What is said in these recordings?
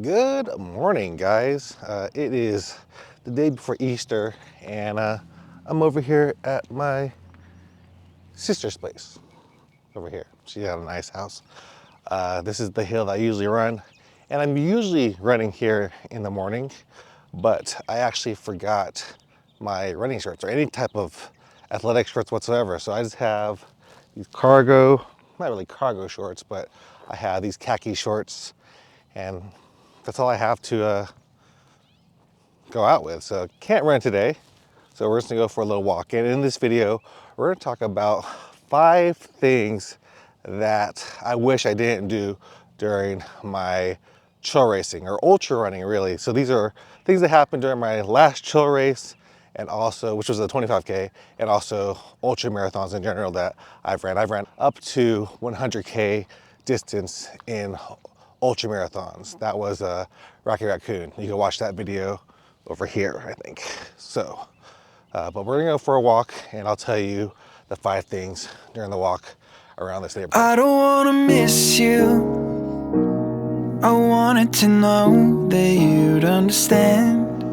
Good morning, guys. It is the day before Easter, and I'm over here at my sister's place. Over here, she got a nice house. This is the hill that I usually run, and I'm usually running here in the morning, but I actually forgot my running shorts or any type of athletic shorts whatsoever. So I just have these cargo, not really cargo shorts, but I have these khaki shorts, and that's all I have to go out with. So can't run today. So we're just gonna go for a little walk. And in this video, we're gonna talk about 5 things that I wish I didn't do during my trail racing or ultra running really. So these are things that happened during my last trail race, and also, which was a 25K, and also ultra marathons in general that I've ran. I've ran up to 100K distance in ultra marathons. That was a Rocky Raccoon. You can watch that video over here, I think. So, but we're gonna go for a walk, and I'll tell you the 5 things during the walk around this neighborhood. I don't wanna miss you. I wanted to know that you'd understand.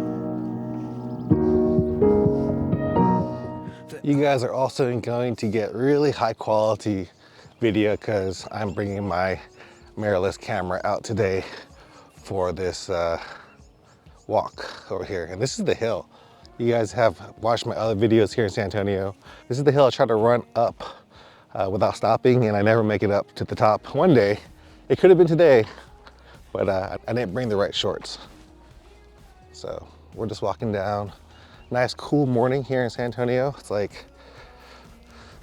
You guys are also going to get really high quality video because I'm bringing my mirrorless camera out today for this walk over here. And this is the hill. You guys have watched my other videos here in San Antonio. This is the hill I try to run up without stopping, and I never make it up to the top. One day, it could have been today, but I didn't bring the right shorts. So we're just walking down. Nice cool morning here in San Antonio. It's like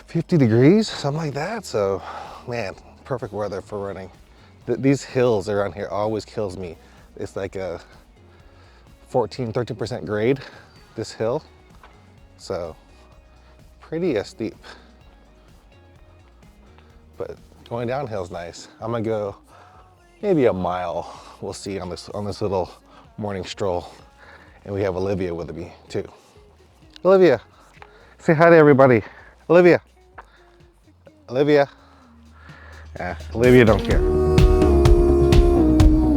50 degrees, something like that. So man, perfect weather for running. These hills around here always kills me. It's like a 13% grade, this hill. So pretty steep, but going downhill is nice. I'm gonna go maybe a mile. We'll see on this little morning stroll. And we have Olivia with me too. Olivia, say hi to everybody. Olivia. Olivia. Olivia don't care.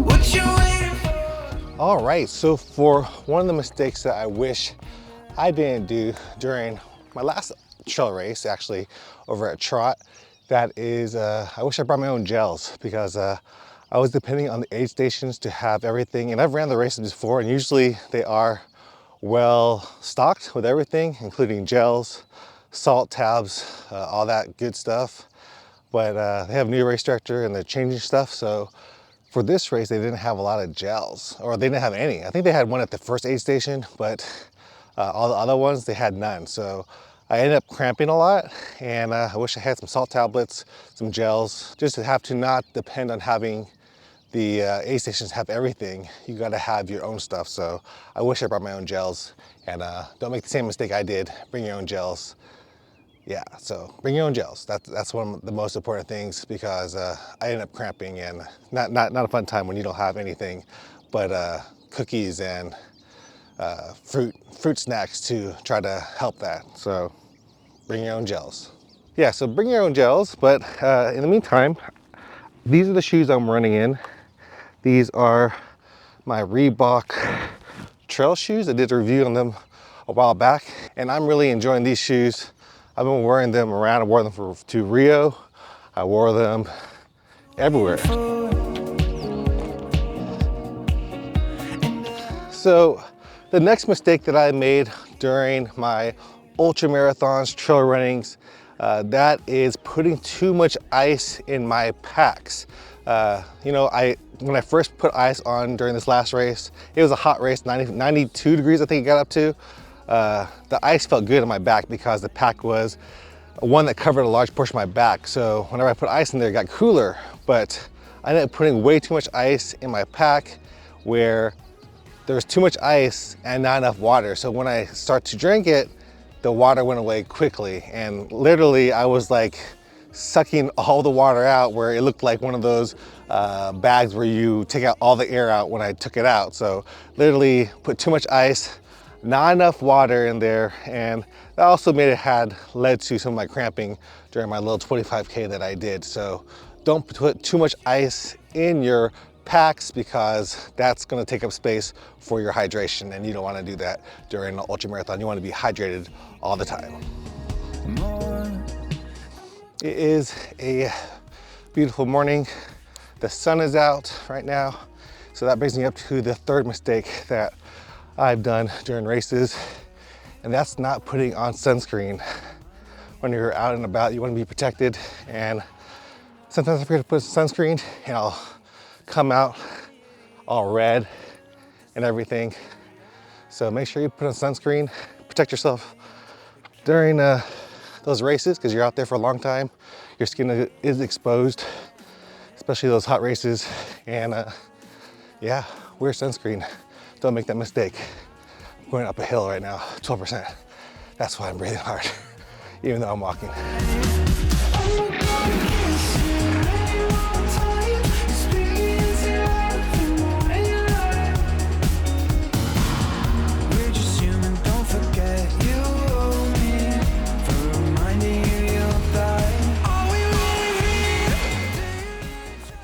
What you waiting for? All right, so for one of the mistakes that I wish I didn't do during my last trail race, actually over at Trot, that is, I wish I brought my own gels, because I was depending on the aid stations to have everything. And I've ran the races before, and usually they are well stocked with everything, including gels, salt tabs, all that good stuff. But they have a new race director and they're changing stuff. So for this race, they didn't have a lot of gels, or they didn't have any. I think they had one at the first aid station, but all the other ones, they had none. So I ended up cramping a lot, and I wish I had some salt tablets, some gels, just to have to not depend on having the aid stations have everything. You gotta have your own stuff. So I wish I brought my own gels, and don't make the same mistake I did. Bring your own gels. Yeah, so bring your own gels. That's one of the most important things, because I ended up cramping, and not a fun time when you don't have anything but cookies and fruit snacks to try to help that. So bring your own gels. Yeah, so bring your own gels, but in the meantime, these are the shoes I'm running in. These are my Reebok trail shoes. I did a review on them a while back, and I'm really enjoying these shoes. I've been wearing them around. I wore them to Rio. I wore them everywhere. So the next mistake that I made during my ultra marathons, trail runnings, that is putting too much ice in my packs. You know, when I first put ice on during this last race, it was a hot race, 92 degrees I think it got up to. The ice felt good on my back because the pack was one that covered a large portion of my back. So whenever I put ice in there, it got cooler, but I ended up putting way too much ice in my pack, where there was too much ice and not enough water. So when I start to drink it, the water went away quickly. And literally I was like sucking all the water out, where it looked like one of those bags where you take out all the air out when I took it out. So literally put too much ice, not enough water in there, and that also led to some of my cramping during my little 25K that I did. So don't put too much ice in your packs because that's going to take up space for your hydration, and you don't want to do that during an ultra marathon. You want to be hydrated all the time. It is a beautiful morning. The sun is out right now. So that brings me up to the third mistake that I've done during races, and that's not putting on sunscreen. When you're out and about, you want to be protected, and sometimes I forget to put sunscreen and I'll come out all red and everything. So make sure you put on sunscreen, protect yourself during those races, because you're out there for a long time. Your skin is exposed, especially those hot races. And yeah, wear sunscreen. Don't make that mistake. I'm going up a hill right now, 12%. That's why I'm breathing hard, even though I'm walking.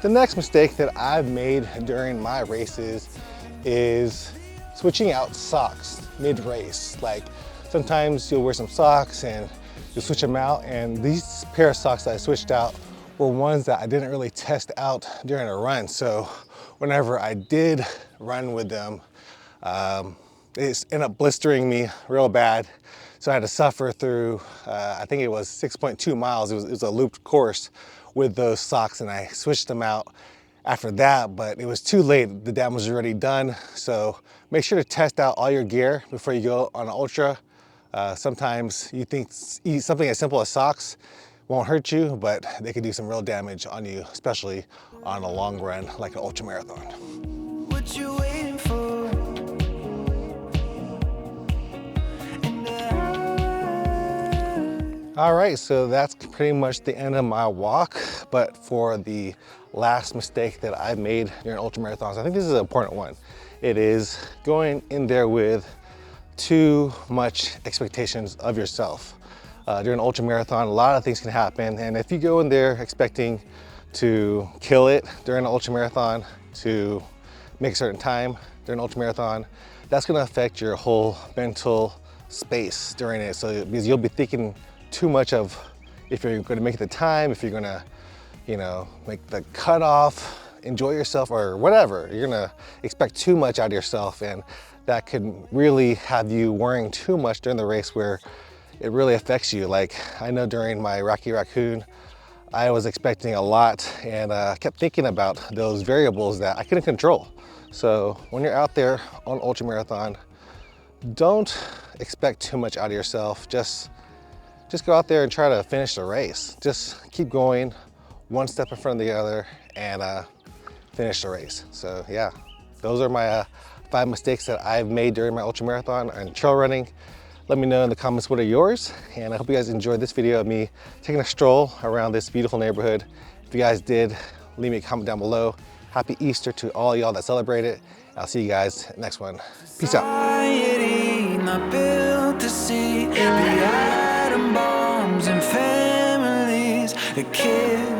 The next mistake that I've made during my races is switching out socks mid-race. Like sometimes you'll wear some socks and you'll switch them out, and these pair of socks that I switched out were ones that I didn't really test out during a run. So whenever I did run with them, it ended up blistering me real bad. So I had to suffer through, I think it was 6.2 miles. It was a looped course with those socks, and I switched them out after that, but it was too late. The damage was already done. So make sure to test out all your gear before you go on an ultra. Sometimes you think something as simple as socks won't hurt you, but they can do some real damage on you, especially on a long run like an ultra marathon. What you waiting for? All right, so that's pretty much the end of my walk. But for the last mistake that I've made during ultra marathons, I think this is an important one. It is going in there with too much expectations of yourself. During an ultra marathon, a lot of things can happen. And if you go in there expecting to kill it during an ultra marathon, to make a certain time during an ultra marathon, that's gonna affect your whole mental space during it. So because you'll be thinking too much of if you're going to make it the time, if you're going to, you know, make the cutoff, enjoy yourself or whatever. You're going to expect too much out of yourself, and that could really have you worrying too much during the race where it really affects you. Like I know during my Rocky Raccoon, I was expecting a lot and kept thinking about those variables that I couldn't control. So when you're out there on ultra marathon, don't expect too much out of yourself. Just go out there and try to finish the race. Just keep going one step in front of the other and finish the race. So yeah, those are my 5 mistakes that I've made during my ultra marathon and trail running. Let me know in the comments what are yours, and I hope you guys enjoyed this video of me taking a stroll around this beautiful neighborhood. If you guys did, leave me a comment down below. Happy Easter to all y'all that celebrate it. I'll see you guys next one. Peace out. Bombs and families, a kid